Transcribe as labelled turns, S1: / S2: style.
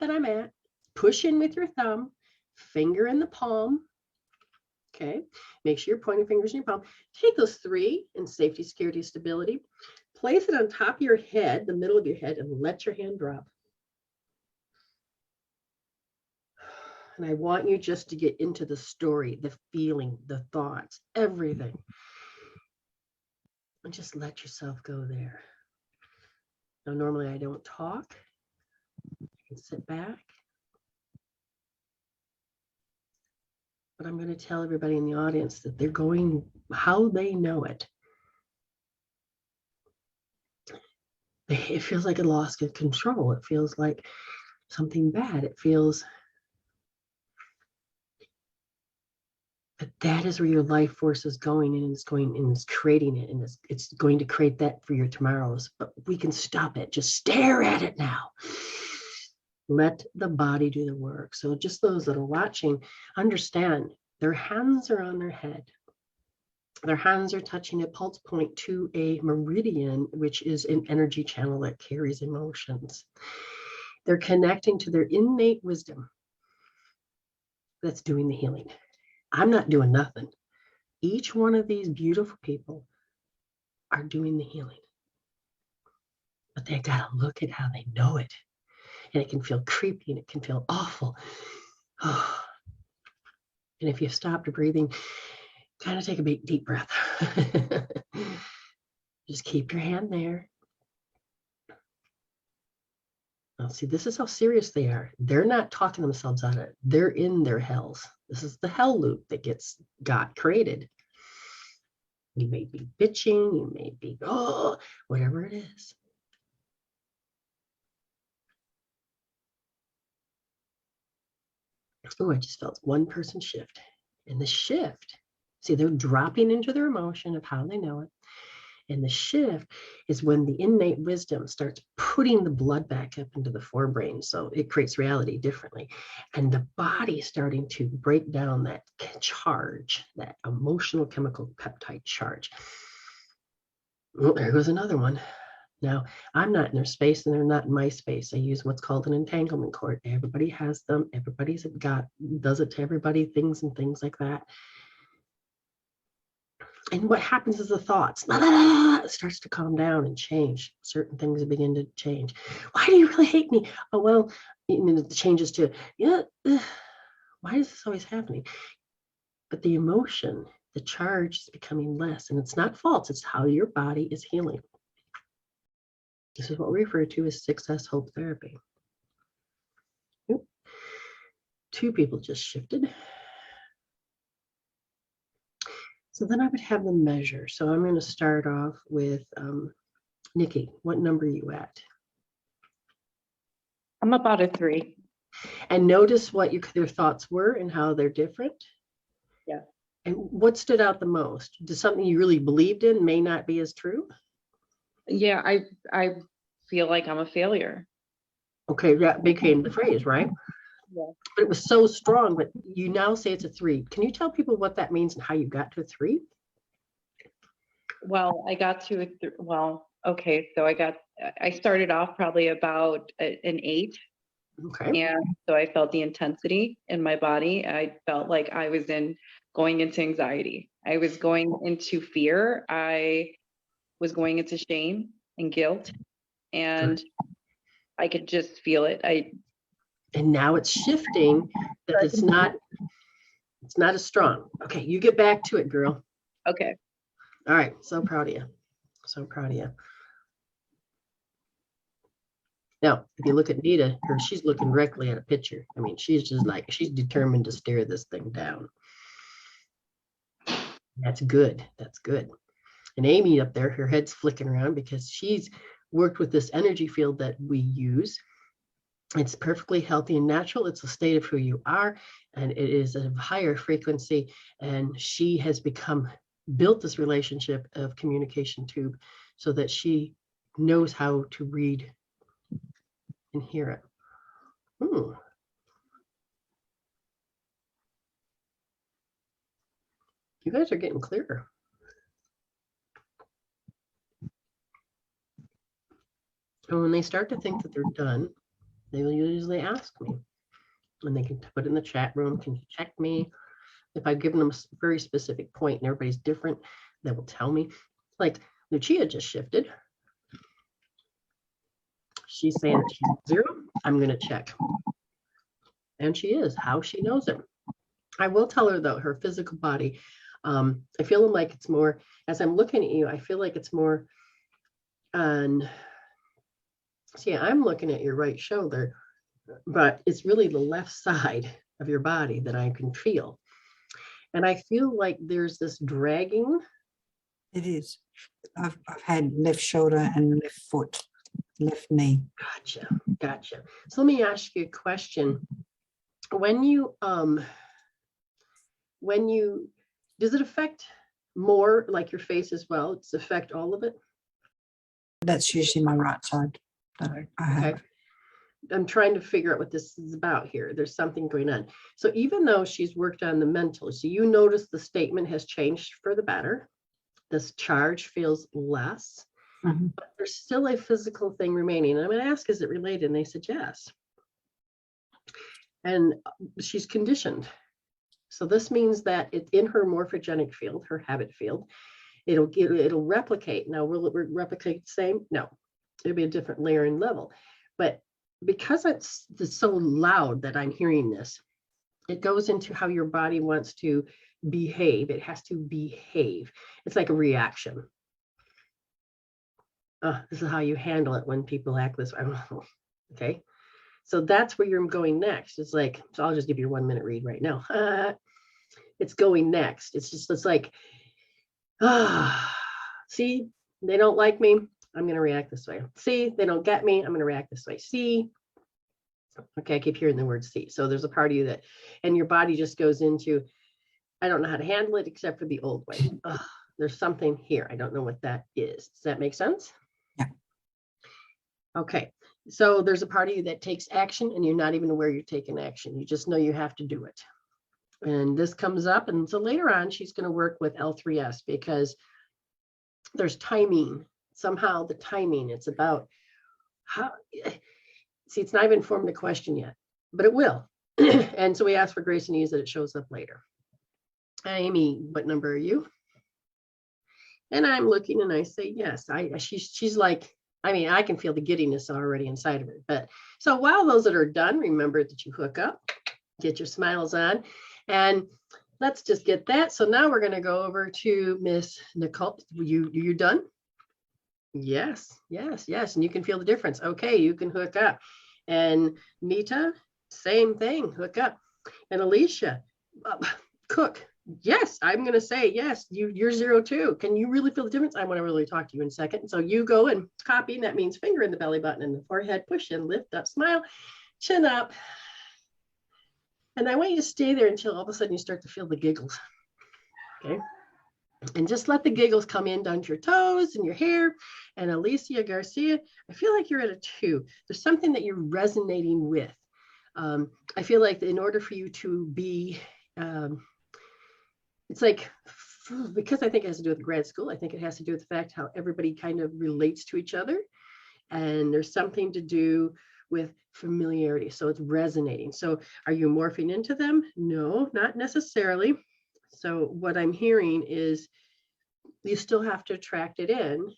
S1: that I'm at, push in with your thumb, finger in the palm. Okay, make sure your pointing fingers in your palm. Take those 3 in safety, security, stability. Place it on top of your head, the middle of your head, and let your hand drop. And I want you just to get into the story, the feeling, the thoughts, everything. And just let yourself go there. Now, normally I don't talk. I can sit back. But I'm going to tell everybody in the audience that they're going how they know it. It feels like a loss of control. It feels like something bad. It feels, but that is where your life force is going, and it's going and it's creating it, and it's going to create that for your tomorrows. But we can stop it. Just stare at it now. Let the body do the work. So just those that are watching, understand their hands are on their head. Their hands are touching a pulse point to a meridian, which is an energy channel that carries emotions. They're connecting to their innate wisdom that's doing the healing. I'm not doing nothing. Each one of these beautiful people are doing the healing. But they got to look at how they know it. And it can feel creepy and it can feel awful. Oh. And if you've stopped breathing, kind of take a big, deep breath. Just keep your hand there. Now, see, this is how serious they are. They're not talking themselves out of it. They're in their hells. This is the hell loop that got created. You may be bitching, you may be, whatever it is. Oh, I just felt one person shift. And the shift, see, they're dropping into their emotion of how they know it. And the shift is when the innate wisdom starts putting the blood back up into the forebrain. So it creates reality differently. And the body starting to break down that charge, that emotional chemical peptide charge. Oh, there goes another one. Now, I'm not in their space and they're not in my space. I use what's called an entanglement cord. Everybody has them. Everybody's does it to everybody, things like that. And what happens is the thoughts starts to calm down and change. Certain things begin to change. Why do you really hate me? Oh, well, the changes to, why is this always happening? But the emotion, the charge is becoming less. And it's not false. It's how your body is healing. This is what we refer to as success hope therapy. Oop. 2 people just shifted. So then I would have them measure. So I'm going to start off with Nikki. What number are you at?
S2: I'm about a 3.
S1: And notice what their thoughts were and how they're different.
S2: Yeah.
S1: And what stood out the most? Did something you really believed in may not be as true?
S2: Yeah, I feel like I'm a failure.
S1: Okay, that became the phrase, right?
S2: Yeah.
S1: But it was so strong, but you now say it's a 3. Can you tell people what that means and how you got to a 3?
S2: Well, I got to okay, so I started off probably about an 8.
S1: Okay.
S2: And so I felt the intensity in my body. I felt like I was going into anxiety. I was going into fear. I was going into shame and guilt, and I could just feel it.
S1: And now it's shifting, that it's not as strong. Okay, you get back to it, girl.
S2: Okay.
S1: All right, so proud of you. So proud of you. Now, if you look at Nita, she's looking directly at a picture. I mean, she's just like, she's determined to stare this thing down. That's good. That's good. And Amy up there, her head's flicking around because she's worked with this energy field that we use. It's perfectly healthy and natural. It's a state of who you are, and it is a higher frequency. And she has built this relationship of communication tube so that she knows how to read and hear it. You guys are getting clearer. And when they start to think that they're done, They will usually ask me, and they can put in the chat room, can you check me? If I've given them a very specific point and everybody's different, they will tell me. Like Lucia just shifted. She's saying she's 0. I'm going to check. And she is. How she knows it. I will tell her, though, her physical body, I feel like it's more, as I'm looking at you, I feel like it's more on, see, I'm looking at your right shoulder, but it's really the left side of your body that I can feel. And I feel like there's this dragging.
S3: It is. I've had left shoulder and left foot, left knee.
S1: Gotcha. So let me ask you a question. When you, does it affect more like your face as well? Does it affect all of it?
S3: That's usually my right side that I have.
S1: Okay. I'm trying to figure out what this is about here. There's something going on. So even though she's worked on the mental, so you notice the statement has changed for the better. This charge feels less, but there's still a physical thing remaining. And I'm going to ask, is it related? And they said yes. And she's conditioned. So this means that it's in her morphogenic field, her habit field. It'll replicate. Now, will it replicate the same? No, it'll be a different layer and level. But because it's so loud that I'm hearing this, it goes into how your body wants to behave. It has to behave. It's like a reaction. This is how you handle it when people act this way. Okay. So that's where you're going next. It's like, so I'll just give you a 1-minute read right now. It's going next. It's like, see, they don't like me. I'm going to react this way. See, they don't get me. I'm going to react this way. See, okay, I keep hearing the word see. So there's a part of you that, and your body just goes into, I don't know how to handle it except for the old way. There's something here. I don't know what that is. Does that make sense?
S3: Yeah.
S1: Okay. So there's a part of you that takes action and you're not even aware you're taking action. You just know you have to do it. And this comes up. And so later on, she's going to work with L3S because there's timing. Somehow the timing, it's about how, see, it's not even formed a question yet, but it will. And so we ask for grace and ease that it shows up later. Amy, what number are you? And I'm looking and I say, yes, she's like, I mean, I can feel the giddiness already inside of her. But so while those that are done, remember that you hook up, get your smiles on, and let's just get that. So now we're going to go over to Miss Nicole. You done? Yes. And you can feel the difference. Okay, you can hook up. And Nita, same thing, hook up. And Alicia, cook. Yes, I'm going to say, yes, you're 0 too. Can you really feel the difference? I want to really talk to you in a second. So you go and copy, and that means finger in the belly button and the forehead, push in, lift up, smile, chin up. And I want you to stay there until all of a sudden you start to feel the giggles. Okay. And just let the giggles come in down to your toes and your hair. And Alicia Garcia, I feel like you're at a 2. There's something that you're resonating with. I feel like in order for you to be, it's like, because I think it has to do with grad school, I think it has to do with the fact how everybody kind of relates to each other. And there's something to do with familiarity. So it's resonating. So are you morphing into them? No, not necessarily. So what I'm hearing is you still have to attract it in,